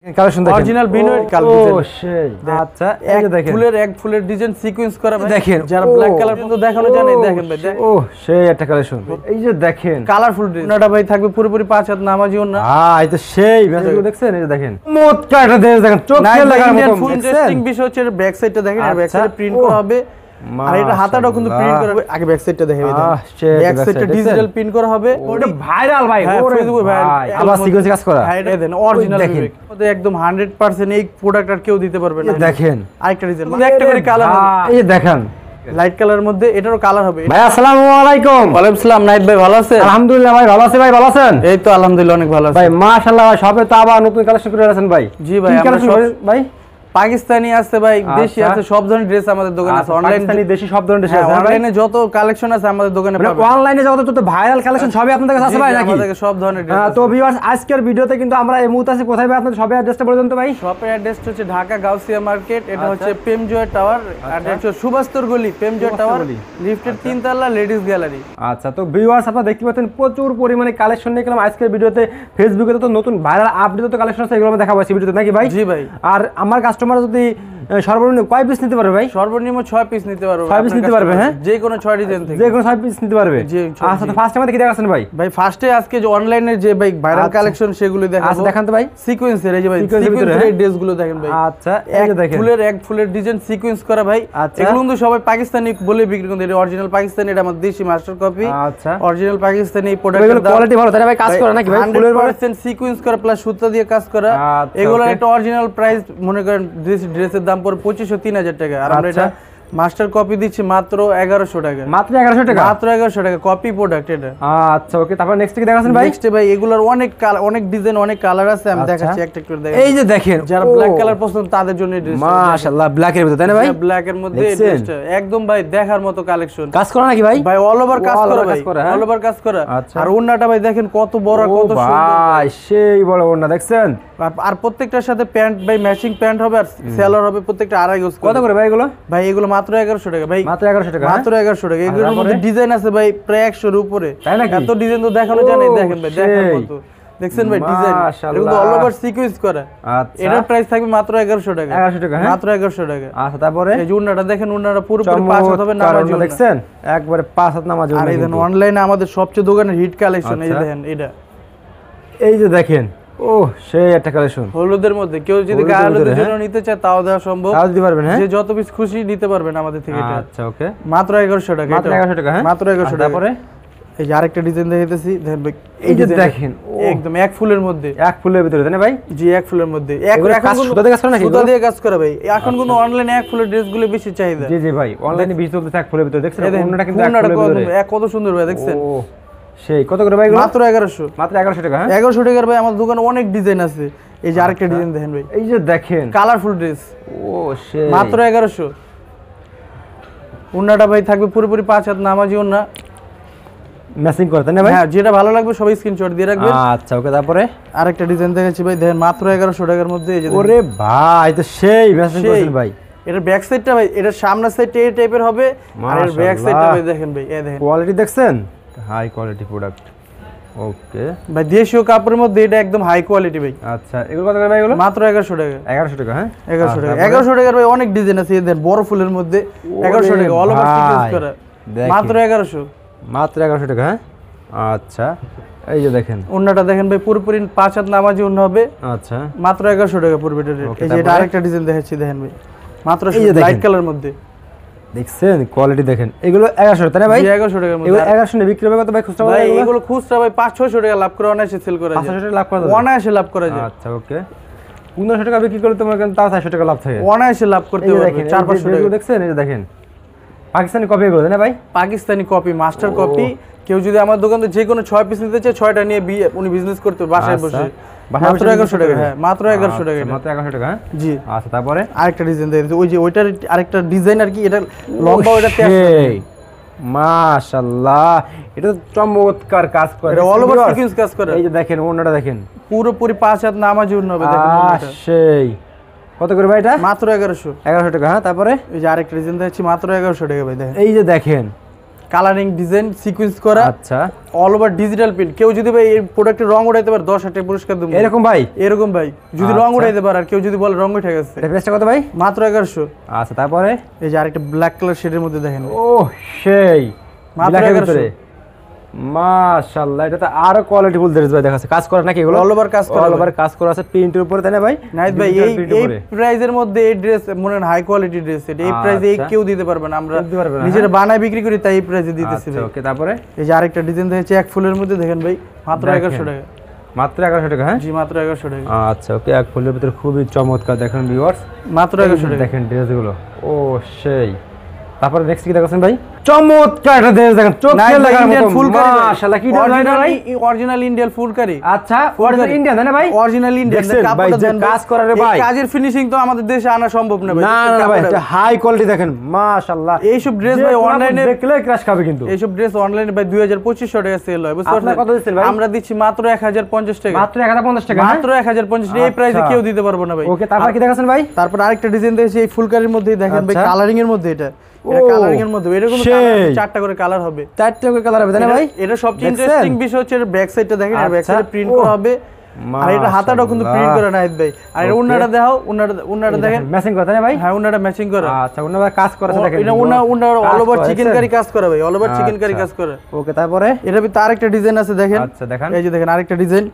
Collection দেখেন original বিনয় ও সেই আচ্ছা এই যে দেখেন এক ফুলের ডিজাইন সিকোয়েন্স করা ভাই দেখেন যারা ব্ল্যাক কালার কিন্তু দেখানো জানে দেখেন ভাই ও সেই একটা কালেকশন এই যে দেখেন কালারফুল ড্রেস ওনাটা ভাই থাকবে পুরোপুরি 5 হাত নামাজি ওন্না এই তো সেই মেসেজগুলো দেখছেন এই যে দেখেন মোটকা একটা ড্রেস দেখেন চোখে লাগার মতো ফুল ইন্টারেস্টিং বিষয় হচ্ছে ব্যাক সাইডটা দেখেন আর ব্যাক সাইডে প্রিন্ট করা হবে আর এটা হাতাটাও কিন্তু প্রিন্ট করা হবে আগে ব্যাক সাইডটা দেখে দেন ব্যাক সাইডটা ডিজিটাল প্রিন্ট করা হবে ওটা ভাইরাল ভাই ওরে ভাই আবার সিকোয়েন্স কাজ করা হ্যাঁ এটা দেন অরিজিনাল ওদের একদম 100% এই প্রোডাক্ট আর কেউ দিতে পারবে না দেখেন আরেকটা ডিজাইন মানে একটা করে কালার এই দেখেন লাইট কালারের মধ্যে এটারও কালার হবে ভাই আসসালামু আলাইকুম ওয়া আলাইকুম আসসালাম নাইট ভাই ভালো আছেন আলহামদুলিল্লাহ ভাই ভালো আছি ভাই ভালো আছেন এই তো আলহামদুলিল্লাহ অনেক ভালো আছি ভাই মাশাআল্লাহ ভাই সবে তো আবার নতুন কালেকশন করে আছেন ভাই জি ভাই আমরা সব ভাই পাকিস্তানি আছে ভাই দেশি আছে সব ধরনের ড্রেস আমাদের দোকানে আছে পাকিস্তানি দেশি সব ধরনের ড্রেস আছে অনলাইনে যত কালেকশন আছে আমাদের দোকানে পাবেন অনলাইনে যত ভাইরাল কালেকশন সবই আপনাদের কাছে আছে ভাই নাকি আমাদের সব ধরনের ড্রেস তো ভিউয়ার্স আজকের ভিডিওতে কিন্তু আমরা এই মুহূর্তে আছি কোথায় ভাই আপনাদের সবই অ্যাড্রেসটা বলে দেন তো ভাই শপের অ্যাড্রেসটা হচ্ছে ঢাকা গাউসিয়া মার্কেট এটা হচ্ছে প্রেমজয় টাওয়ার আর এটা হচ্ছে সুভাস্তর গলি প্রেমজয় টাওয়ার লিফটের 3 তলা লেডিস গ্যালারি আচ্ছা তো ভিউয়ার্স আপনারা দেখতে পাচ্ছেন প্রচুর পরিমাণে কালেকশন নিয়ে গেলাম আজকের ভিডিওতে ফেসবুকে তো নতুন ভাইরাল আপডেট কালেকশন আছে এগুলো আমরা দেখাবো এই ভিডিওতে নাকি ভাই জি ভাই আর আমার কাস্টমার যদি সর্বনিম্ন কয় পিস নিতে পারবে ভাই সর্বনিম্ন 6 পিস নিতে পারবে 6 পিস নিতে পারবে হ্যাঁ যে কোনো 6 ডিজাইন থেকে যে কোনো 6 পিস নিতে পারবে আচ্ছা তো ফার্স্ট আমাদের কি দেখাচ্ছেন ভাই ভাই ফার্স্টে আজকে যে অনলাইনে যে ভাই ভাইরাল কালেকশন সেগুলো দেখাবো আচ্ছা দেখান তো ভাই সিকোয়েন্সের এই যে ভাই সিকোয়েন্সের ড্রেসগুলো দেখেন ভাই আচ্ছা এই যে দেখেন এক ফুলের ডিজাইন সিকোয়েন্স করা ভাই এগুলো কিন্তু সবাই পাকিস্তানি বলে বিক্রি করে এটা অরিজিনাল পাকিস্তানি এটা আমাদের দেশি মাস্টার কপি আচ্ছা অরিজিনাল পাকিস্তানি এই প্রোডাক্টের কোয়ালিটি ভালো তাই ভাই কাজ করে নাকি ভাই ফুলের 100% সিকোয়েন্স করা প্লাস সুতা দিয়ে কাজ করা এগুলোর একটা অরিজিনাল প্রাইস মনে করেন ড্রেসের দাম পড়ে 2500-3000 টাকা আর আমরা এটা মাস্টার কপি দিচ্ছি মাত্র 1100 টাকা মাত্র 1100 টাকা মাত্র 1100 টাকা কপি প্রোডাক্ট এটা আচ্ছা ওকে তারপর নেক্সট কি দেখাচ্ছেন ভাই নেক্সট ভাই এগুলোর অনেক ডিজাইন অনেক কালার আছে আমি দেখাচ্ছি একটা করে দেখেন এই যে দেখেন যারা ব্ল্যাক কালার পছন্দ তাদের জন্য এই ড্রেস মাশাআল্লাহ ব্ল্যাক এর ভিতর তাই না ভাই ব্ল্যাক এর মধ্যে এই ড্রেসটা একদম ভাই দেখার মতো কালেকশন কাজ করা নাকি ভাই ভাই অল ওভার কাজ করা ভাই অল ওভার কাজ করা আর ওন্নাটা ভাই দেখেন কত বড় কত সুন্দর ভাই সেই বড় ওন্না দেখছেন আর প্রত্যেকটার সাথে প্যান্ট ভাই ম্যাচিং প্যান্ট হবে আর সেলার হবে প্রত্যেকটা আড়াই গজ কত করে ভাই এগুলো ভাই এগুলো মাত্র 1100 টাকা ভাই মাত্র 1100 টাকা মাত্র 1100 টাকা এগুলোর মধ্যে ডিজাইন আছে ভাই প্রায় 100 এর উপরে তাই নাকি এত ডিজাইন তো দেখানো যায় না দেখেন ভাই দেখার মতো দেখছেন ভাই ডিজাইন এগুলো অল ওভার সিকোয়েন্স করা আচ্ছা এটার প্রাইস থাকবে মাত্র 1100 টাকা 1100 টাকা মাত্র 1100 টাকা আচ্ছা তারপরে এই যে উন্নাটা দেখেন উন্নাটা পুরোপুরি 5 হাত হবে নামাজ দেখছেন একবারে 5 হাত নামাজ আর এই দেখেন অনলাইনে আমাদের সবচেয়ে দোকানের হিট কালেকশন এই দেখেন এটা এই যে দেখেন ও সেই একটা কালেকশন হলুদের মধ্যে কেউ যদি গায়ে হলুদের জন্য নিতে চায় তাও দেওয়া সম্ভব তাও দিতে পারবেন হ্যাঁ যে যত পিস খুশি নিতে পারবেন আমাদের থেকে এটা আচ্ছা ওকে মাত্র 1100 টাকা মাত্র 1100 টাকা হ্যাঁ মাত্র 1100 টাকা তারপরে এই যে আরেকটা ডিজাইন দেখাইতেছি দেখেন ভাই এই যে দেখেন একদম এক ফুলের মধ্যে এক ফুলের ভিতরে তাই না ভাই জি এক ফুলের মধ্যে এখন সুতা দিয়ে কাজ করে নাকি সুতা দিয়ে কাজ করে ভাই এখন কোন অনলাইনে এক ফুলের ড্রেসগুলো বেশি চাহিদা জি জি ভাই অনলাইনে বেশি চলতেছে এক ফুলের ভিতরে দেখছেন ওন্নাটা কিন্তু এক ফুলের ভিতরে কত সুন্দর ভাই দেখছেন ও সেই কত করে ভাই মাত্র 1100 মাত্র 1100 টাকা হ্যাঁ 1100 টাকার ভাই আমাদের দোকানে অনেক ডিজাইন আছে এই যে আরেকটা ডিজাইন দেখেন ভাই এই যে দেখেন কালারফুল ড্রেস ও সেই মাত্র 1100 উন্নাটা ভাই থাকবে পুরোপুরি 5 হাত নামাজি উন্না ম্যাচিং করতে না ভাই হ্যাঁ যেটা ভালো লাগবে সবাই স্ক্রিনশট দিয়ে রাখবেন আচ্ছা ওকে তারপরে আরেকটা ডিজাইন দেখাচ্ছি ভাই দেখেন মাত্র 1100 টাকার মধ্যে এই যে ওরে ভাই তো সেই ম্যাচিং করছেন ভাই এটা ব্যাক সাইডটা ভাই এটা সামনের সাইডটা এই টাইপের হবে আর এর ব্যাক সাইডটা ভাই দেখেন ভাই এই দেখেন কোয়ালিটি দেখছেন হাই কোয়ালিটি প্রোডাক্ট ওকে ভাই দেশীয় কাপড়ের মধ্যে এটা একদম হাই কোয়ালিটি ভাই আচ্ছা এগুলো কত করে ভাই এগুলো মাত্র 1100 টাকা 1100 টাকা হ্যাঁ 1100 টাকা 1100 টাকার ভাই অনেক ডিজাইন আছে এদের বড় ফুলের মধ্যে 1100 টাকা অল ওভার সিকোয়েন্স করা মাত্র 1100 মাত্র 1100 টাকা হ্যাঁ আচ্ছা এই যে দেখেন ওন্নাটা দেখেন ভাই পুরোপুরি 5 হাত নামাজি ওন্না হবে আচ্ছা মাত্র 1100 টাকা পুরো রেট এই যে এটা আরেকটা ডিজাইন দেখাচ্ছি দেখেন ভাই মাত্র লাইট কালার মধ্যে দেখছেন কোয়ালিটি দেখেন এগুলো 1100 তাই না ভাই 1100 টাকার মধ্যে এগুলো 1100 নে বিক্রি হবে কত ভাই খুচরা ভাই এগুলো খুচরা ভাই 500-600 টাকা লাভ করে অনায়াসে সেল করা যায় 500 টাকা লাভ করা যায় অনায়াসে লাভ করা যায় আচ্ছা ওকে 1500 টাকা বিক্রি করলে তোমার কিন্তু তাও 400 টাকা লাভ থাকে অনায়াসে লাভ করতে পারবে 4-500 টাকা দেখছেন এই যে দেখেন পাকিস্তানি কপি এগুলো না ভাই পাকিস্তানি কপি মাস্টার কপি কেউ যদি আমার দোকান থেকে যে কোনো 6 পিস নিতে চায় 6টা নিয়ে উনি বিজনেস করতে বাসায় বসে মাত্র 1100 টাকা হ্যাঁ মাত্র 1100 টাকা মাত্র 1100 টাকা জি আচ্ছা তারপরে আরেকটা ডিজাইন দেখেন ওই যে ওইটার আরেকটা ডিজাইন আর কি এটা লম্বা ওইটাতে মাশাআল্লাহ এটা তো চমৎকার কাজ করে এটা অল ওভার সিকোয়েন্স কাজ করে এই যে দেখেন ওন্নাটা দেখেন পুরোপুরি 5 হাত নামাজি উন্না হবে দেখেন ওন্নাটা সেই কত করে ভাই এটা মাত্র 1100 টাকা হ্যাঁ তারপরে এই যে আরেকটা ডিজাইন দেখাচ্ছি মাত্র 1100 টাকা ভাই দেখেন এই যে দেখেন কালারিং ডিজাইন সিকোয়েন্স করা, আচ্ছা অল ওভার ডিজিটাল প্রিন্ট। কেউ যদি ভাই এই প্রোডাক্টের রং উঠাইতে পারে 10 টাকা পুরস্কার দেব। এরকম ভাই? এরকম ভাই যদি রং উঠাইতে পারে, আর কেউ যদি বলে রং উঠে গেছে, এটা প্রাইসটা কত ভাই? মাত্র 1100। আচ্ছা তারপরে এই যে আরেকটা ব্ল্যাক কালার শেডের মধ্যে দেখেন, ও সেই মাত্র 1100। মাশাআল্লাহ, এটা তো আরো কোয়ালিটি ফুল ড্রেস ভাই দেখাচ্ছে। কাজ করা নাকি এগুলো? অল ওভার কাজ করা, অল ওভার কাজ করা আছে প্রিন্টের উপরে, তাই না ভাই? নাইস ভাই, এই প্রাইজের মধ্যে এই ড্রেস মনে হয় হাই কোয়ালিটি ড্রেস। এটা এই প্রাইসে কেউ দিতে পারবে না, আমরা নিজেরা বানায় বিক্রি করি, তাই এই প্রাইসে দিতেছি ভাই। ওকে তারপরে এই যে আরেকটা ডিজাইন দেখেছি এক ফুলের মধ্যে, দেখেন ভাই মাত্র 1100 টাকা। মাত্র 1100 টাকা? হ্যাঁ জি মাত্র 1100 টাকা। আচ্ছা ওকে, এক ফুলের ভিতরে খুবই চমৎকার দেখেন ভিউয়ার্স, মাত্র 1100 টাকা। দেখেন ড্রেসগুলো, ও সেই। তারপরে নেক্সট কি দেখাচ্ছেন ভাই? চমৎকার একটা ড্রেস দেখেন, চোখে লাগার মতো ফুলকারি। মাশাআল্লাহ, কি ড্রেস ভাই? Original Indian phulkari. আচ্ছা অরিজিনাল ইন্ডিয়ান তাই না ভাই? অরিজিনাল ইন্ডিয়ান ভাই, যে কাজ করে রে ভাই, এই কাজের ফিনিশিং তো আমাদের দেশে আনা সম্ভব না ভাই। না না ভাই, এটা হাই কোয়ালিটি দেখেন মাশাআল্লাহ। এইসব ড্রেস ভাই অনলাইনে দেখলে ক্র্যাশ খাবে কিন্তু। এইসব ড্রেস অনলাইনে ভাই 2500 টাকা সেল হয়, বুঝতে পারছেন? কত দিচ্ছেন ভাই? আমরা দিচ্ছি মাত্র 1050 টাকা। মাত্র 1050 টাকা? মাত্র 1050 টাকা, এই প্রাইসে কেউ দিতে পারবো না ভাই। ওকে তারপর কি দেখাচ্ছেন ভাই? তারপর আরেকটা ডিজাইন দেখেছি এই ফুলকারির মধ্যেই, দেখেন ভাই কালারিং এর মধ্যে, এটা কালারিং এর মধ্যে এরকম চারটা করে কালার হবে, চারটা করে কালার হবে তাই না ভাই? এটা সবচেয়ে ইন্টারেস্টিং বিষয় হচ্ছে এর ব্যাক সাইডটা দেখেন, আর ব্যাক সাইডে প্রিন্ট করা হবে, আর এটা হাতাটাও কিন্তু প্রিন্ট করা নাহিদ ভাই। আর এটা ওন্নাটা দেখাও, ওন্নাটা দেখেন ম্যাচিং করা তাই না ভাই? হ্যাঁ ওন্নাটা ম্যাচিং করা। আচ্ছা ওন্নাটা কাজ করা আছে দেখেন, এটা ওন্নার অল ওভার চিকেন কারি কাজ করা ভাই, অল ওভার চিকেন কারি কাজ করা। ওকে তারপরে এটা ভিতরে আরেকটা ডিজাইন আছে দেখেন। আচ্ছা দেখেন, এই যে দেখেন আরেকটা ডিজাইন,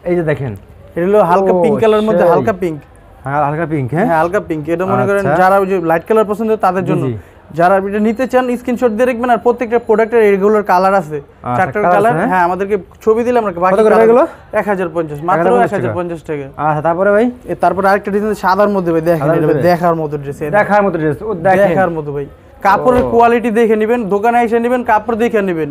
এই যে দেখেন, এটা হলো হালকা পিঙ্ক কালারের মধ্যে, হালকা পিঙ্ক। হ্যাঁ হালকা পিঙ্ক, হ্যাঁ হালকা পিঙ্ক। এটা মনে করেন যারা ওই যে লাইট কালার পছন্দ তাদের জন্য, যারা এটা নিতে চান স্ক্রিনশট দিয়ে রাখবেন। আর প্রত্যেকটা প্রোডাক্টের রেগুলার কালার আছে, চারটা কালার। হ্যাঁ আমাদেরকে ছবি দিলে আমরা বাকি কালারগুলো 1050, মাত্র 1050 টাকা। আচ্ছা তারপরে ভাই? তারপরে আরেকটা ডিজাইন সাদার মধ্যে ভাই, দেখেন এটা দেখার মতো ড্রেস, দেখার মতো ড্রেস, ও দেখার মতো ভাই। কাপড়ের কোয়ালিটি দেখে নেবেন, দোকানে এসে নেবেন, কাপড় দেখে নেবেন,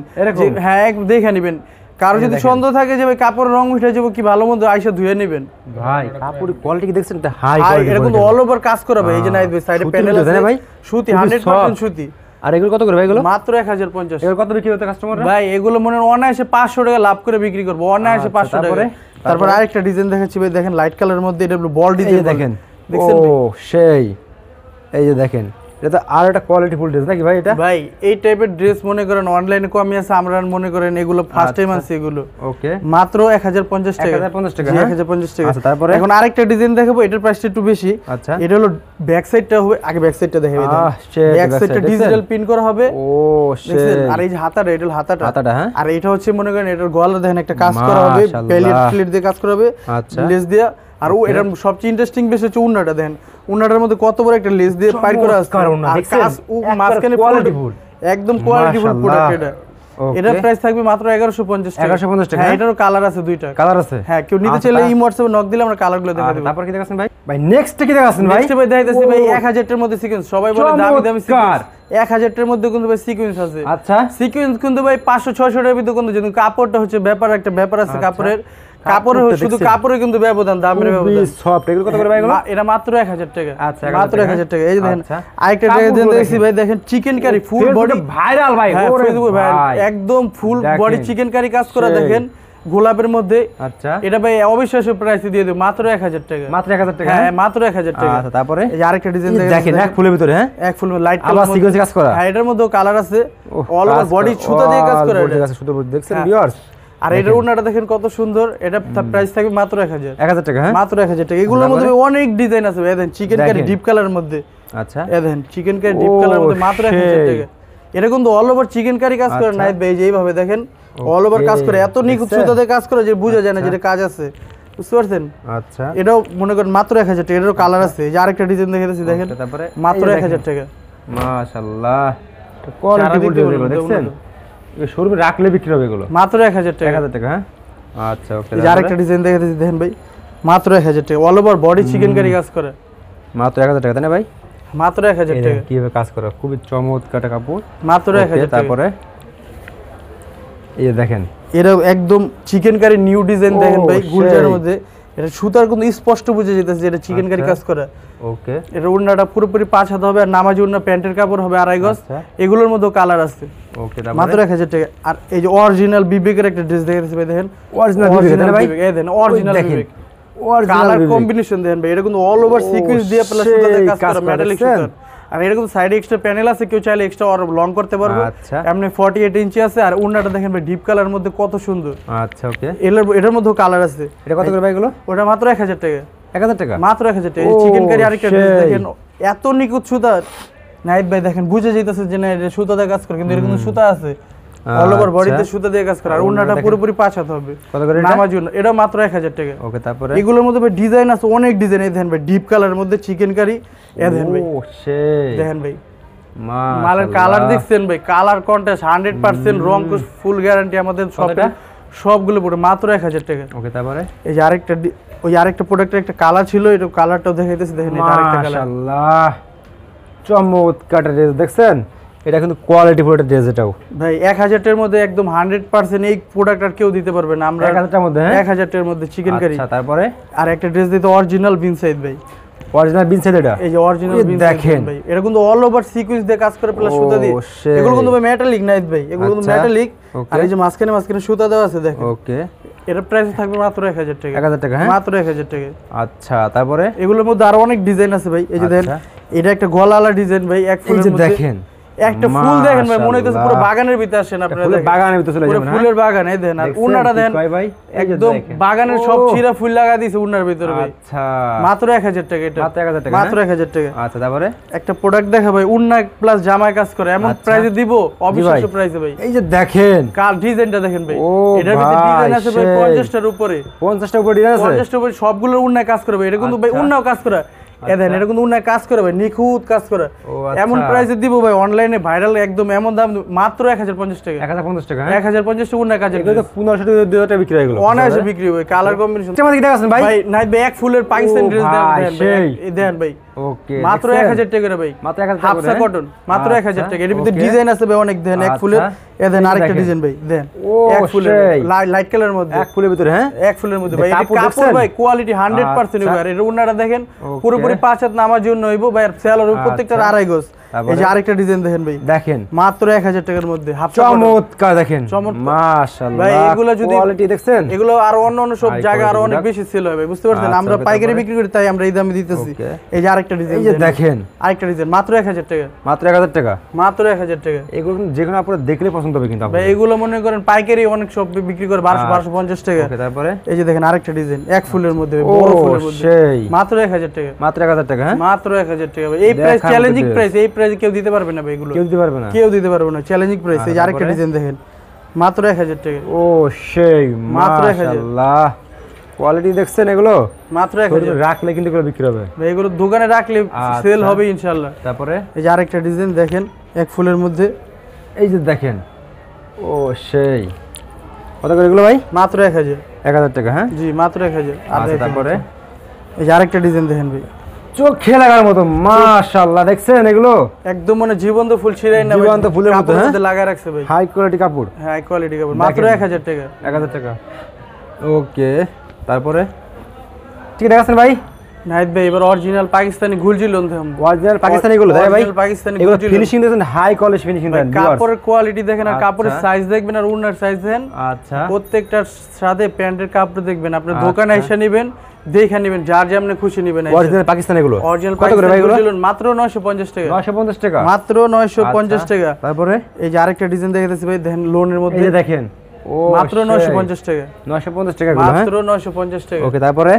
হ্যাঁ দেখে নেবেন। কারো যদি সন্দেহ থাকে যে ভাই কাপড়ের রং উঠে যাবে কি, ভালো মতো আইসা ধুয়ে নেবেন ভাই। কাপড়ের কোয়ালিটি কি দেখছেন? এটা হাই কোয়ালিটি, এটা কিন্তু অল ওভার কাজ করা ভাই। এই যে নাইট ভাই সাইডে প্যানেল আছে ভাই, সুতি 100% সুতি। আর এগুলো কত করে ভাই? এগুলো মাত্র 1050। এগুলো কত বিক্রি হতে কাস্টমাররা ভাই? এগুলো মনে হয় অনায়াসে 500 টাকা লাভ করে বিক্রি করব, অনায়াসে 500 টাকা। তারপর আরেকটা ডিজাইন দেখাচ্ছি ভাই, দেখেন লাইট কালারের মধ্যে, এটা বল ডিজাইন দেখেন, দেখছেন? ও সেই, এই যে দেখেন, এটা তো আর একটা কোয়ালিটি ফুল ড্রেস নাকি ভাই? এটা ভাই এই টাইপের ড্রেস মনে করেন অনলাইনে কমই আছে, আমরা মনে করেন এগুলো ফার্স্ট টাইম আছে এগুলো। ওকে মাত্র 1050 টাকা। 1050 টাকা, 1050 টাকা। আচ্ছা তারপরে এখন আরেকটা ডিজাইন দেখাবো, এটার প্রাইসটা একটু বেশি। আচ্ছা এটা হলো ব্যাক সাইডটা হবে, আগে ব্যাক সাইডটা দেখাবো। ব্যাক সাইডটা ডিজিটাল প্রিন্ট করা হবে, ও দেখেন? আর এই যে হাতাটা, এটা হলো হাতাটা, হ্যাঁ। আর এটা হচ্ছে মনে করেন এটার গলা দেখেন একটা কাজ করা হবে, প্লেট দিয়ে কাজ করা হবে, আচ্ছা লেস দিয়ে। আর এটা সবচেয়ে ইন্টারেস্টিং বিষয় হচ্ছে উন্নাটা দেখেন, উন্নাটার মধ্যে কত বড় একটা লেস দিয়ে পাই করা আছে, আর কাজ মাঝখানে কোয়ালিটি ফুল, একদম কোয়ালিটি ফুল প্রোডাক্ট। এটা এটার প্রাইস থাকবে মাত্র 1150 টাকা। 1150 টাকা। হ্যাঁ এটারও কালার আছে, দুইটা কালার আছে। হ্যাঁ কেউ নিতে চাইলে এই হোয়াটসঅ্যাপে নক দিলে আমরা কালারগুলো দেখা দেব। তারপর কি দেখাচ্ছেন ভাই? ভাই নেক্সট কি দেখাচ্ছেন ভাই? নেক্সট ভাই দেখাইতেছি ভাই 1000 এর মধ্যে সিকোয়েন্স। সবাই বলে দামি দামি সিকোয়েন্স, 1000 এর মধ্যে কিন্তু ভাই সিকোয়েন্স আছে। আচ্ছা সিকোয়েন্স কিন্তু ভাই 500-600 টাকার ভিতরে কিন্তু, যদি কাপড়টা হচ্ছে ব্যাপার, একটা ব্যাপার আছে কাপড়ের, কাপড়ের শুধু কাপড়ে কিন্তু ব্যবধান, দামের ব্যবধান। সফট এগুলো কত করে ভাই? এগুলো এটা মাত্র 1000 টাকা। আচ্ছা মাত্র 1000 টাকা। এই যে দেখেন আরেকটা ডিজাইন দেখছি ভাই, দেখেন chicken curry full body viral ভাই, একদম ফুল বডি চিকেন কারি কাজ করা, দেখেন গোলাপের মধ্যে। আচ্ছা এটা ভাই অবিশ্বাস্য প্রাইসে দিয়ে দেব, মাত্র 1000 টাকা। মাত্র 1000 টাকা? হ্যাঁ মাত্র 1000 টাকা। আচ্ছা তারপরে এই যে আরেকটা ডিজাইন দেখেন, এক ফুলের ভিতরে, হ্যাঁ এক ফুল লাইট আবার সিকোয়েন্স কাজ করা। হ্যাঁ এটার মধ্যেও কালার আছে, অল ওভার বডি সুতা দিয়ে কাজ করা। এটা আছে সুতো, দেখছেন ভিউয়ার্স? আর এটার ওড়নাটা দেখেন কত সুন্দর, এটা প্রাইস থাকবে মাত্র 1000 টাকা। হ্যাঁ মাত্র 1000 টাকা। এগুলোর মধ্যে অনেক ডিজাইন আছে ভাই, দেখেন চিকেন কারি ডিপ কালারের মধ্যে। আচ্ছা দেখেন চিকেন কারি ডিপ কালারের মধ্যে মাত্র 1000 টাকা। এটা কিন্তু অল ওভার চিকেন কারি কাজ করে নাইট ভাই, এইভাবে দেখেন অল ওভার কাজ করে, এত নিখুঁত সুতাতে কাজ করে যে বোঝা যায় না যে কাজ আছে, বুঝতে পারছেন? আচ্ছা এটাও মনে করেন মাত্র 1000 টাকা। এটারও কালার আছে, যে আরেকটা ডিজাইন দেখাচ্ছি দেখেন, তারপরে মাত্র 1000 টাকা। মাশাআল্লাহ, কোয়ালিটি ফুল দেখছেন? এই শোরুমে রাখলে বিক্রি হবে এগুলো মাত্র 1000 টাকা। 1000 টাকা। হ্যাঁ আচ্ছা ওকে। যে আরেকটা ডিজাইন দেখাচ্ছি দেখেন ভাই, মাত্র 1000 টাকা। All over body chicken curry কাজ করে, মাত্র 1000 টাকা তাই না ভাই? মাত্র 1000 টাকা। কিভাবে কাজ করে, খুবই চমৎকার কাপড়, মাত্র 1000 টাকা। তারপরে এই যে দেখেন, এটা একদম চিকেন কারি নিউ ডিজাইন দেখেন ভাই, গুলজারের মধ্যে। এটা সুতার কিন্তু স্পষ্ট বুঝে যেতেছে এটা চিকেন কারি কাজ করা। ওকে এটা ওড়নাটা পুরোপুরি 5 হাত হবে, আর নামাজি ওড়না প্যান্টের কাপড় হবে 2.5 গজ। এগুলোর মধ্যে কালার আছে। ওকে মাত্র 1000 টাকা। আর এই যে অরিজিনাল বিবেকের একটা ড্রেস দেখাচ্ছি ভাই, দেখেন অরিজিনাল বিবেক ভাই, এই দেখেন অরিজিনাল বিবেক, কালার কম্বিনেশন দেখেন ভাই। এটা কিন্তু অল ওভার সিকোয়েন্স দিয়ে প্লাস সুতাতে কাজ করা, মেটালিক সুতা। আর এরকম সাইডে এক্সট্রা প্যানেল আছে, কেউ চাইলে এক্সট্রা আর লং করতে পারবে। আচ্ছা এমনি 48 ইঞ্চি আছে। আর ওন্নাটা দেখেন ভাই ডিপ কালার মধ্যে কত সুন্দর। আচ্ছা ওকে, এটার মধ্যেও কালার আছে। এটা কত করে ভাই এগুলো? ওটা মাত্র 1000 টাকা। 1000 টাকা মাত্র 1000 টাকা। এই চিকেন কারি আরেকটা ড্রেস দেখেন, এত নিখুঁত সুতা। নাইট ভাই দেখেন বুঝে যাইতেছে যে না এটা সুতা দিয়ে কাজ করে, কিন্তু এরকম সুতা আছে অল ওভার বডিতে সুতা দিয়ে কাজ করে। আর ওন্নাটা পুরোপুরি 5 হাত হবে। কত করে এটা? নামার জন্য এটা মাত্র 1000 টাকা। ওকে, তারপরে এগুলোর মধ্যে ভাই ডিজাইন আছে, অনেক ডিজাইন। এই দেখেন ভাই ডিপ কালারের মধ্যে চিকেন কারি। এই দেখেন ভাই, ও সেই দেখেন ভাই মাশাআল্লাহ, মালের কালার দেখছেন ভাই, কালার কন্ট্রাস্ট 100% রং ফুল গ্যারান্টি আমাদের শপে। সবগুলো পুরো মাত্র 1000 টাকা। ওকে, তারপরে এই যে আরেকটা ওই আরেকটা প্রোডাক্টের একটা কালার ছিল, এটা কালারটাও দেখাইতেছে। দেখেন এটা আরেকটা কালার। মাশাআল্লাহ, চমৎকার ড্রেস দেখছেন, এটা কিন্তু কোয়ালিটি ফুল ড্রেস। এটাও ভাই 1000 টাকার মধ্যে একদম 100% এই প্রোডাক্ট আর কেউ দিতে পারবে না। আমরা 1000 টাকার মধ্যে, হ্যাঁ 1000 টাকার মধ্যে চিকেন কারি। আচ্ছা, তারপরে আর একটা ড্রেস দিতে অরিজিনাল বিন সাইড ভাই, অরিজিনাল বিন সাইড। এটা এই যে অরিজিনাল বিন দেখেন ভাই, এটা কিন্তু অল ওভার সিকোয়েন্স দিয়ে কাজ করে প্লাস সুতা দিয়ে। সেই। এগুলো কিন্তু ভাই মেটালিক নাইট ভাই, এগুলো কিন্তু আচ্ছা, মেটালিক। ওকে। আর এই যে মাঝখানে সুতা দেওয়া আছে দেখেন। ওকে, এর প্রাইস থাকবে মাত্র 1000 টাকা। 1000 টাকা, হ্যাঁ মাত্র 1000 টাকা। আচ্ছা, তারপরে এগুলোর মধ্যে আরো অনেক ডিজাইন আছে ভাই। এই যে দেখেন আচ্ছা। এটা একটা গলাওয়ালা ডিজাইন ভাই, এক এই ফুলের যে মধ্যে দেখেন একটা ফুল দেখেন ভাই, মনে হইতেছে পুরো বাগানের ভিতরে আসেন আপনারা। ফুলের দেখেন বাগানের ভিতরে চলে পুরো যাবেন, ফুলের বাগান। এই দেখেন আর উন্নাটা দেন ভাই একদম বাগানের সব ছিঁড়া ফুল লাগা দিয়েছে উন্নার ভিতরে ভাই। আচ্ছা, মাত্র 1000 টাকা। এটা মাত্র 1000 টাকা, মাত্র 1000 টাকা। আচ্ছা, তারপরে একটা প্রোডাক্ট দেখা ভাই, উন্না প্লাস জামায় কাজ করে, এমন আচ্ছা। প্রাইসে দিব, অবিশ্বাস্য প্রাইসে ভাই। এই যে দেখেন কাল ডিজাইনটা দেখেন ভাই, ও এটার ভিতরে ভাই, ডিজাইন আছে ভাই সেই। 50টার উপরে। 50টা উপরে ডিজাইন আছে, 50টার উপরে সবগুলোর উন্নায় কাজ করে ভাই। এটা কিন্তু ভাই আচ্ছা। উন্নাও কাজ করে। দেখেন এটা কিন্তু উন্নায় কাজ করে ভাই, নিখুঁত কাজ করে। ও আচ্ছা। এমন প্রাইসে দিব ভাই, অনলাইনে ভাইরাল একদম এমন দাম মাত্র 1050 টাকা। 1050 টাকা, হ্যাঁ 1050 টাকা উন্নায় কাজের। এগুলো তো 1500 টাকা 2000 টাকা বিক্রি হয় এগুলো। অনায়াসে বিক্রি হয়, কালার কম্বিনেশন। কেমন কি দেখাছেন ভাই? ভাই নাই ভাই এক ফুলের পাকিস্তানি ড্রেস দেন ভাই, দেন সেই। এই দেন ভাই, ওকে, মাত্র 1000 টাকা করে ভাই। মাত্র 1000 টাকা হাফসা করে, কটন মাত্র আচ্ছা, 1000 টাকা। এর ভিতরে ওকে। ডিজাইন আছে ভাই অনেক। দেন এক আচ্ছা। ফুলের এ দেন এই আরেকটা দেখেন। ডিজাইন ভাই দেন। ও এক ফুলের সেই। লাইট কালারের মধ্যে, এক ফুলের ভিতরে, হ্যাঁ এক ফুলের মধ্যে ভাই। এটা কাপড় কাপড় দেখছেন? ভাই কোয়ালিটি 100% আচ্ছা। আর এর উন্নাটা দেখেন ওকে। পুরোপুরি 5 হাত নামার জন্য হইব ভাই। আর সেলার প্রত্যেকটার আচ্ছা। 2.5 গজ। তারপরে? এই যে আরেকটা ডিজাইন দেখেন ভাই, দেখেন মাত্র 1000 টাকার মধ্যে হাফসা কটন। চমৎকার, দেখেন চমৎকার। মাশাআল্লাহ ভাই এগুলো যদি কোয়ালিটি দেখছেন, এগুলো আর অন্য সব High জায়গায় আরো quality অনেক product। বেশি সেল হয় ভাই, বুঝতে পারছেন? আচ্ছা, আমরা ওকে, পাইকারি তারপরে? বিক্রি করি তাই আমরা এই দামে দিতেছি। ওকে। এই যে আরেকটা ডিজাইন, এই যে দেখেন আরেকটা ডিজাইন মাত্র 1000 টাকা। মাত্র 1000 টাকা, মাত্র 1000 টাকা। এগুলো কিন্তু যে কোনো আপনারা দেখলে পছন্দ হবে কিন্তু ভাই আপনাদের। এগুলো মনে করেন পাইকারি অনেক সব বিক্রি করে 1250 টাকা। ওকে, তারপরে এই যে দেখেন আরেকটা ডিজাইন এক ফুলের মধ্যে, ও বড় ফুলের মধ্যে, সেই মাত্র 1000 টাকা। মাত্র 1000 টাকা, হ্যাঁ মাত্র 1000 টাকা ভাই। এই প্রাইস দেখার চ্যালেঞ্জিং মতো প্রাইস, এই প্রাইসে কেউ দিতে পারবে না ভাই। এগুলো কেউ দিতে পারবে না, কেউ দিতে পারবে না, চ্যালেঞ্জিং প্রাইস। এই যে আরেকটা তারপরে? ডিজাইন দেখেন মাত্র 1000 টাকা। ও সেই মাত্র 1000 মাশাআল্লাহ কোয়ালিটি দেখছেন, এগুলো মাত্র 1000 রাখলে কিন্তু এগুলো বিক্রি হবে ভাই। এগুলো দোকানে রাখলে আচ্ছা। সেল হবে ইনশাআল্লাহ। তারপরে এই যে আরেকটা ডিজাইন দেখেন এক ফুলের মধ্যে, এই যে দেখেন ও সেই কত করে এগুলো ভাই? মাত্র 1000। 1000 টাকা, হ্যাঁ জি মাত্র 1000। আর আচ্ছা, দেখেন, তারপরে এই যে আরেকটা ডিজাইন দেখেন ভাই, চোখে লাগার মতো মাশাআল্লাহ দেখছেন, এগুলো একদম মানে জীবন্ত ফুল ছিঁড়াই না ভাই, জীবন্ত ফুলের মতো, কাপড়ের হ্যাঁ? মধ্যে লাগায় রাখছে ভাই। হাই কোয়ালিটি কাপড়, হাই কোয়ালিটি কাপড়, মাত্র দেখেন। 1000 টাকা। 1000 টাকা, ওকে। তারপরে ঠিক দেখাচ্ছেন ভাই? নাহিদ ভাই এবার অরিজিনাল পাকিস্তানি গুলজি লোন দেন। অরিজিনাল পাকিস্তানি গুলো তাই ভাই? Original পাকিস্তানি এগুলো গুলজি লোন। ফিনিশিং দেখেন, হাই কোয়ালিটি ফিনিশিং দেন। কাপড়ের কোয়ালিটি দেখেন আর আচ্ছা। কাপড়ের সাইজ দেখবেন আর উন্নার সাইজ দেখেন। আচ্ছা, প্রত্যেকটার সাথে প্যান্টের কাপড় দেখবেন, আপনি আচ্ছা। দোকানে এসে নেবেন, দেখে নেবেন, যার যেমন খুশি নেবেন। অরিজিনাল পাকিস্তানি গুলো অরিজিনাল কত করে ভাই এগুলো? মাত্র 950 টাকা। 950 টাকা, মাত্র 950 আচ্ছা। টাকা। তারপরে এই যে আরেকটা ডিজাইন দেখাতেছি ভাই, দেখেন লোনের এই মধ্যে যে দেখেন ও মাত্র 950 টাকা। 950 টাকা গুলো, হ্যাঁ মাত্র 950 টাকা। ওকে। তারপরে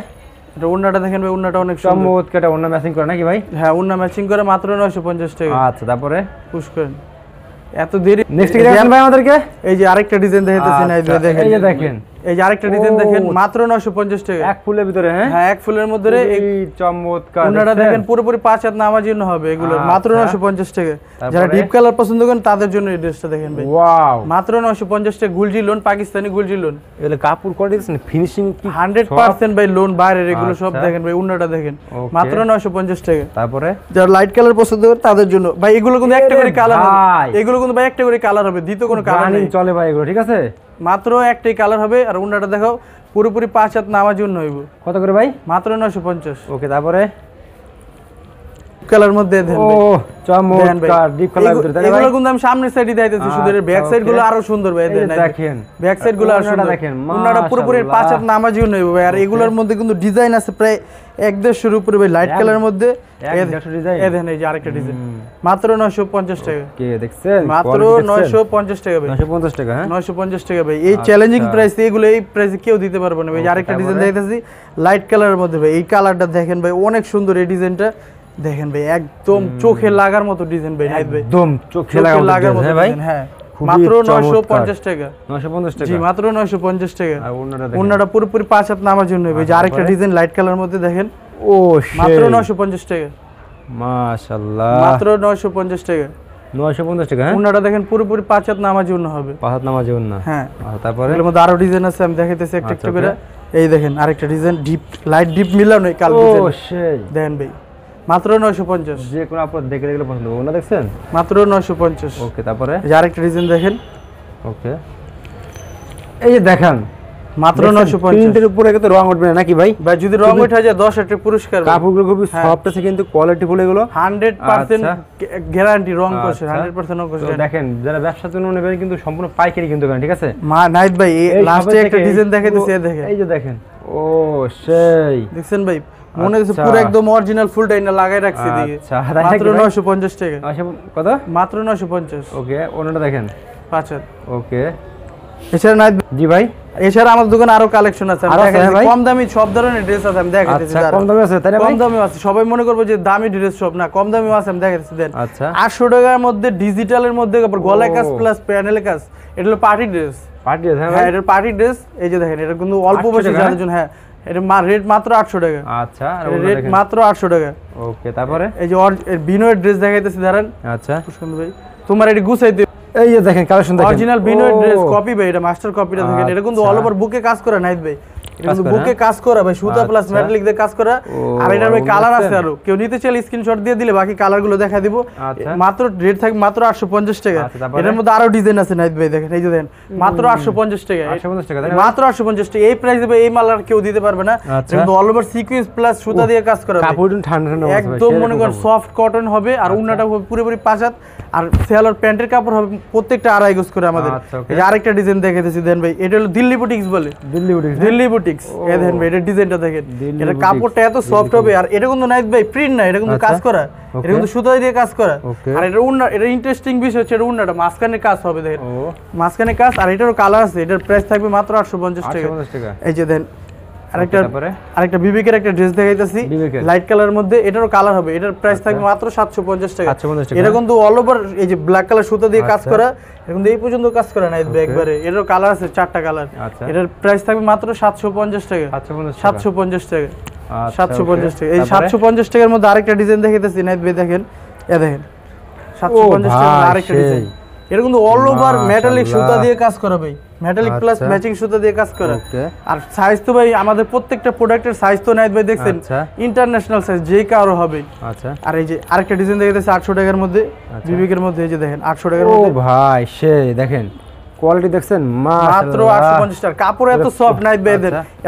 এটা উন্নাটা দেখেন ভাই, উন্নাটা অনেক সুন্দর। চমৎকার, অন্য ম্যাচিং করে নাকি ভাই? হ্যাঁ উন্না ম্যাচিং করে মাত্র 950 টাকা। আচ্ছা, তারপরে পুশ করেন, এত দেরি। নেক্সট কি দেখাচ্ছেন ভাই আমাদেরকে? এই যে আরেকটা ডিজাইন দেখাতেছি না, এই যে আচ্ছা, দেখেন, এই যে দেখেন এই যে আরেকটা ডিজাইন ও। দেখেন মাত্র 950 টাকা। এক ফুলের ভিতরে, হ্যাঁ হ্যাঁ এক ফুলের মধ্যে রে, এই এই চমৎকার উন্নাটা দেখছেন? দেখেন পুরোপুরি 5 হাত নামার জন্য হবে এগুলো, মাত্র আচ্ছা। 950 টাকা। তারপরে? যারা ডিপ কালার পছন্দ করেন তাদের জন্য এই ড্রেসটা দেখেন ভাই, ওয়াও, মাত্র 950 টাকা। গুলজি লোন, পাকিস্তানি গুলজি লোন, এগুলো কাপড় কোয়ালিটি দেখছেন, ফিনিশিং কি 100% ভাই লোন বাইরের। এগুলো সব আচ্ছা। দেখেন ভাই, উন্নাটা দেখেন ওকে। মাত্র 950 টাকা। তারপরে যারা লাইট কালার পছন্দ করে তাদের জন্য ভাই, এগুলো কিন্তু একটা করে কালার হবে, ভাই। এগুলো কিন্তু ভাই একটা করে কালার হবে, দ্বিতীয় কোনো কালার রানিং নেই। চলে ভাই এগুলো, ঠিক আছে? মাত্র একটাই কালার হবে। আর উন্নাটা দেখাও পুরোপুরি 5 হাত নামার জন্য হইব, কত করে ভাই? মাত্র 950। ওকে, তারপরে কালার মধ্যে দেন ও চমৎকার ডিপ কালার ভিতরে তাই ভাই এগুলো কিন্তু আমি সামনের সাইডে দেখাইতেছি শুধু এর ব্যাক সাইড গুলো আরো সুন্দর ভাই দেখেন ব্যাক সাইড গুলো আরো সুন্দর দেখেন ওনাটা পুরোপুরি 5 হাত নামাজিও নেই ভাই আর এগুলোর মধ্যে কিন্তু ডিজাইন আছে প্রায় 1.5 উপরে ভাই লাইট কালারের মধ্যে ডিজাইন এই দেখেন এই যে আরেকটা ডিজাইন মাত্র 950 টাকা কে দেখছেন মাত্র 950 টাকা ভাই 950 টাকা হ্যাঁ 950 টাকা ভাই এই চ্যালেঞ্জিং প্রাইস এগুলো এই প্রাইসে কেউ দিতে পারবে না ভাই আরেকটা ডিজাইন দেখাইতেছি লাইট কালারের মধ্যে ভাই এই কালারটা দেখেন ভাই অনেক সুন্দর এই ডিজাইনটা দেখেন ভাই একদম চোখে লাগার মতো ডিজাইন ভাই নাইত ভাই একদম চোখে লাগার মতো হ্যাঁ ভাই হ্যাঁ মাত্র 950 টাকা 950 টাকা জি মাত্র 950 টাকা আর ওন্নাটা পুরোপুরি 5 হাত নামার জন্য ভাই যে আরেকটা ডিজাইন লাইট কালারের মধ্যে দেখেন ও মাত্র 950 টাকা মাশাআল্লাহ মাত্র 950 টাকা 950 টাকা হ্যাঁ ওন্নাটা দেখেন পুরোপুরি 5 হাত নামার জন্য হবে 5 হাত নামার জন্য হ্যাঁ তারপরে এর মধ্যে আরো ডিজাইন আছে আমি দেখাইতেছি একটা একটা করে এই দেখেন আরেকটা ডিজাইন ডিপ লাইট ডিপ মিলানো এই কাল ডিজাইন ও সেই দেখেন ভাই মাত্র 950 যে কোন আপনি দেখে দেখলে পছন্দ হবে না দেখছেন মাত্র 950 ওকে তারপরে এই যে আরেকটা ডিজাইন দেখেন ওকে এই যে দেখেন মাত্র 950 প্রিন্টের উপরে কত রং উঠবে না নাকি ভাই ভাই যদি রং উঠে যায় 10 একটা পুরস্কার কাপড়গুলো খুবই সফট আছে কিন্তু কোয়ালিটি ফুল এগুলো 100% গ্যারান্টি রং কোর্স 100% রং কোর্স দেখেন যারা ব্যবসার জন্য নেবেন কিন্তু সম্পূর্ণ পাইকারি কিন্তু করেন ঠিক আছে নাইট ভাই লাস্টে একটা ডিজাইন দেখাইতেছি দেখেন এই যে দেখেন ও সেই দেখছেন ভাই মনে হচ্ছে পুরো একদম অরিজিনাল ফুল ডাইনা লাগাই রাখছি দিকে মাত্র 950 টাকা কত মাত্র 950 ওকে ওনাটা দেখেন 5 ওকে এছাড়া নাইট জি ভাই এছাড়া আমাদের দোকানে আরো কালেকশন আছে কম দামি সব ধরনের ড্রেস আছে আমি দেখাইতেছি কম দামি আছে তাই না কম দামি আছে সবাই মনে করবে যে দামি ড্রেস সব না কম দামি আছে আমি দেখাইতেছি দেন আচ্ছা 800 টাকার মধ্যে ডিজিটালের মধ্যে গলায় কাজ প্লাস প্যানেলে কাজ এটা হলো পার্টি ড্রেস হ্যাঁ এটা পার্টি ড্রেস এই যে দেখেন এটা কিন্তু অল্প বয়সী যাদের জন্য হ্যাঁ এটা রেট মাত্র 800 টাকা আচ্ছা রেট মাত্র 800 টাকা ওকে তারপরে এই যে বিনোয়ের ড্রেস দেখাইতেছি ধরেন আচ্ছা সুন্দর ভাই তোমার এটি গুছাইতে এই যে দেখেন কালেকশন দেখেন অরিজিনাল বিনোয়ের ড্রেস কপি ভাই এটা মাস্টার কপিটা দেখেন এটা কিন্তু অল ওভার বুকে কাজ করা নাইত ভাই এটা কিন্তু বুকে কাজ করা ভাই সুতা প্লাস মেটালিক দিয়ে কাজ করা আর এটার ভাই কালার আছে আরো কেউ নিতে চাইলে স্ক্রিনশট দিয়ে দিলে বাকি কালার গুলো দেখা দিব মাত্র রেট থাকবে মাত্র 850 টাকা এটার মধ্যে আরো ডিজাইন আছে নাইত ভাই দেখেন এই যে দেখেন মাত্র 850 টাকা 850 টাকা মাত্র 850 টাকা এই প্রাইসে ভাই এই মাল আর কেউ দিতে পারবে না কিন্তু অল ওভার সিকোয়েন্স প্লাস সুতা দিয়ে কাজ করা কাপড় ঠান্ডা ঠান্ডা একদম মনে করেন সফট কটন হবে আর উন্নাটা পুরোপুরি 5 হাত আর সেলার প্যান্টের কাপড় হবে প্রত্যেকটা আড়াই গজ করে আমাদের এই আরেকটা ডিজাইন দেখাইতেছি দেন ভাই এটা হলো দিল্লি বুটিক্স বলে দিল্লি বুটিক্স এই দেখেন ভাই এটা ডিজাইনটা দেখেন এটা কাপড়টা এত সফট হবে আর এটা কিন্তু নাইট ভাই প্রিন্ট না এটা কিন্তু কাজ করা এটা কিন্তু সুতা দিয়ে কাজ করা আর এটা উন্না এটা ইন্টারেস্টিং বিষয় হচ্ছে এটা উন্নাটা মাঝখানে কাজ হবে দেখেন মাঝখানে কাজ আর এটারও কালার আছে এটার প্রাইস থাকবে মাত্র 850 টাকা এই যে দেন আরেকটা বিবেকের একটা ড্রেস দেখাইতেছি লাইট কালারের মধ্যে এটারও কালার হবে এটার প্রাইস থাকবে মাত্র 750 টাকা এটা কিন্তু অল ওভার এই যে ব্ল্যাক কালার সুতা দিয়ে কাজ করা এখন এই পর্যন্ত কাজ করা নাই একবারে এটারও কালার আছে 4টা কালার এটার প্রাইস থাকবে মাত্র 750 টাকা 750 টাকা 750 টাকা এই 750 টাকার মধ্যে আরেকটা ডিজাইন দেখাইতেছি নাইত ভাই দেখেন দেখেন 750 টাকা আরেকটা ডিজাইন এটা কিন্তু অল ওভার মেটালিক সুতা দিয়ে কাজ করা ভাই মেটালিক প্লাস ম্যাচিং সুতা দিয়ে কাজ করা আর সাইজ তো ভাই আমাদের প্রত্যেকটা প্রোডাক্টের সাইজ তো নাইত ভাই দেখছেন ইন্টারন্যাশনাল সাইজ যে কারো হবে আচ্ছা আর এই যে আরেকটা ডিজাইন দেখাইতেছে 800 টাকার মধ্যে বিবেকের মধ্যে এই যে দেখেন 800 টাকার মধ্যে ও ভাই সেই দেখেন কোয়ালিটি দেখছেন মাত্র 850 টাকা কাপড় এত সফট নাইত ভাই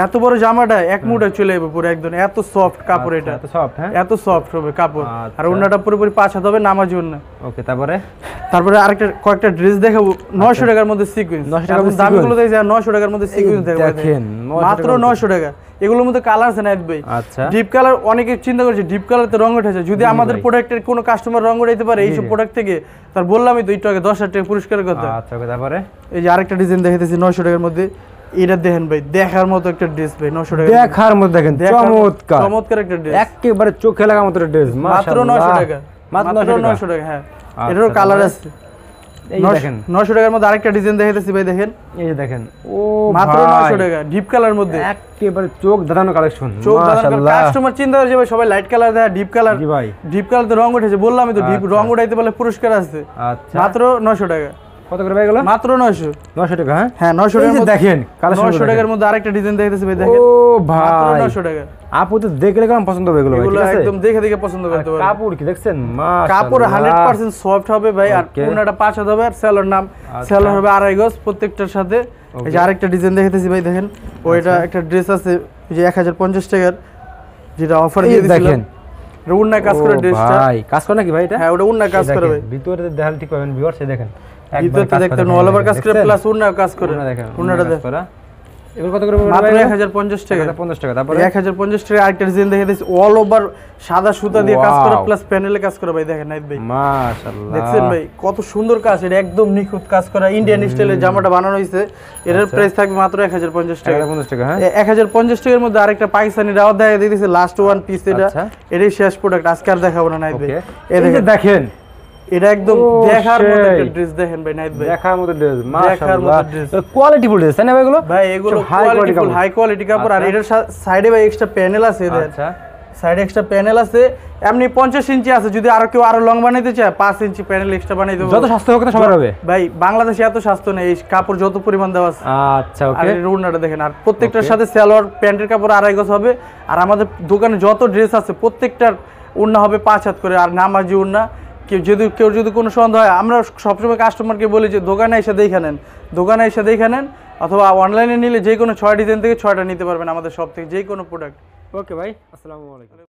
এত বড় জামাটা এক মুঠে চলে যাবে পুরো একদম এত সফট কাপড় এটা এত সফট হ্যাঁ এত সফট হবে কাপড় আর ওন্নাটা পুরোপুরি 5 হাত হবে নামার জন্য ওকে তারপরে আরেকটা কয়েকটা ড্রেস দেখাবো 900 টাকার মধ্যে সিকোয়েন্স 900 টাকার মধ্যে দামগুলো দেখি 900 টাকার মধ্যে সিকোয়েন্স দেখেন মাত্র 900 টাকা এগুলোর মধ্যে কালার আছে নাইত ভাই আচ্ছা ডিপ কালার অনেকে চিন্তা করছে ডিপ কালারতে রং উঠেছে যদি আমাদের প্রোডাক্টের কোনো কাস্টমার রং উঠাইতে পারে এইসব প্রোডাক্ট থেকে তার বললামই তো একটু আগে 10,000 টাকা পুরস্কারের কথা আচ্ছা ওকে তারপরে এই যে আরেকটা ডিজাইন দেখাইতেছি 900 টাকার মধ্যে এটা দেখেন ভাই দেখার মতো একটা ড্রেস ভাই 900 টাকা দেখার মতো দেখেন চমৎকার একটা ড্রেস একেবারে চোখে লাগার মতো ড্রেস মাত্র 900 টাকা মাত্র 900 টাকা হ্যাঁ এটারও কালার আছে এই দেখেন 900 টাকার মধ্যে আরেকটা ডিজাইন দেখাইতেছি ভাই দেখেন এই যে দেখেন ও মাত্র 900 টাকা ডিপ কালার মধ্যে একেবারে চোখ দাঁড়ানো কালেকশন মাশাআল্লাহ কাস্টমার চিন্তা করে যাবে সবাই লাইট কালার দেয় ডিপ কালার জি ভাই ডিপ কালার তো রং উঠেছে বললামই তো ডিপ রং উঠাইতে বলে পুরস্কার আছে আচ্ছা মাত্র 900 টাকা কত করে ভাই গেল মাত্র 900 টাকা হ্যাঁ 900 টাকার মধ্যে দেখেন 900 টাকার মধ্যে আরেকটা ডিজাইন দেখাইতেছি ভাই দেখেন ও ভাই মাত্র 900 টাকা আপু তো দেখলে কেমন পছন্দ হবে এগুলো এগুলো একদম দেখে পছন্দ করতে পারবে কাপড় কি দেখছেন মাশাআল্লাহ কাপড় 100% সফট হবে ভাই আর পুরোটা 5 হাত হবে আর সেলর নাম সেলর হবে আড়াই গজ প্রত্যেকটার সাথে এই যে আরেকটা ডিজাইন দেখাইতেছি ভাই দেখেন ওইটা একটা ড্রেস আছে এই যে 1050 টাকার যেটা অফার দিয়ে দিয়েছিলাম এটা উন্নায় কাজ করে ড্রেসটা। ভাই কাজ করে নাকি ভাই এটা? হ্যাঁ ওটা উন্নায় কাজ করে ভাই। ভিতরে দেখাল ঠিক পাবেন ভিউয়ার্স, এই দেখেন ভিতরে দেখতে অল ওভার কাজ করে প্লাস উন্নায় কাজ করে। দেখেন উন্নাটা দেখেন এগুলো কত করে পড়বে? মাত্র 1050 টাকা। 50 টাকা। তারপরে 1050 টাকা আরেকটা ডিজাইন দেখে দিয়েছি অল ওভার সাদা সুতা দিয়ে কাজ করা প্লাস প্যানেলে কাজ করা ভাই। দেখেন নাইত ভাই মাশাআল্লাহ, দেখছেন ভাই কত সুন্দর কাজ, এটা একদম নিখুঁত কাজ করা ইন্ডিয়ান স্টাইলের জামাটা বানানো হয়েছে। এটার প্রাইস থাকবে মাত্র 1050 টাকা। 1050 টাকা। হ্যাঁ 1050 টাকার মধ্যে আরেকটা পাকিস্তানি রাওয়াত দেখা দিয়ে দিয়েছে লাস্ট ওয়ান পিস। এটা এটাই শেষ প্রোডাক্ট, আজকে আর দেখাবো না নাইত ভাই। এই দেখেন এটা একদম দেখার মতো একটা ড্রেস। দেখেন ভাই নাইত ভাই দেখার মতো ড্রেস, মাশাআল্লাহ কোয়ালিটি ফুল ড্রেস না ভাই এগুলো? ভাই এগুলো হাই কোয়ালিটি কাপড়। আর এটার সাইডে ভাই এক্সট্রা প্যানেল আছে। আচ্ছা সাইডে এক্সট্রা প্যানেল আছে, এমনি 50 ইঞ্চি আছে, যদি আরো কেউ আরো লং বানাইতে চায় 5 ইঞ্চি প্যানেল এক্সট্রা বানাই দেবো। যত স্বাস্থ্য হোক না সবার হবে ভাই, বাংলাদেশে এত স্বাস্থ্য নেই, এই কাপড় যত পরিমাণ দেওয়া আছে। আচ্ছা ওকে। আর এই রুনাটা দেখেন, আর প্রত্যেকটার সাথে সালোয়ার প্যান্টের কাপড় 2.5 গজ হবে। আর আমাদের দোকানে যত ড্রেস আছে প্রত্যেকটার ওড়না হবে 5 হাত করে, আর নামাজি ওড়না। কেউ যদি কোনো সন্দেহ হয়, আমরা সবসময় কাস্টমারকে বলি যে দোকানে এসে দেখে নেন, দোকানে এসে দেখে নেন, অথবা অনলাইনে নিলে যে কোনো 6 ডিজাইন থেকে 6টা নিতে পারবেন আমাদের সব থেকে যে কোনো প্রোডাক্ট। ওকে ভাই, আসসালামু আলাইকুম।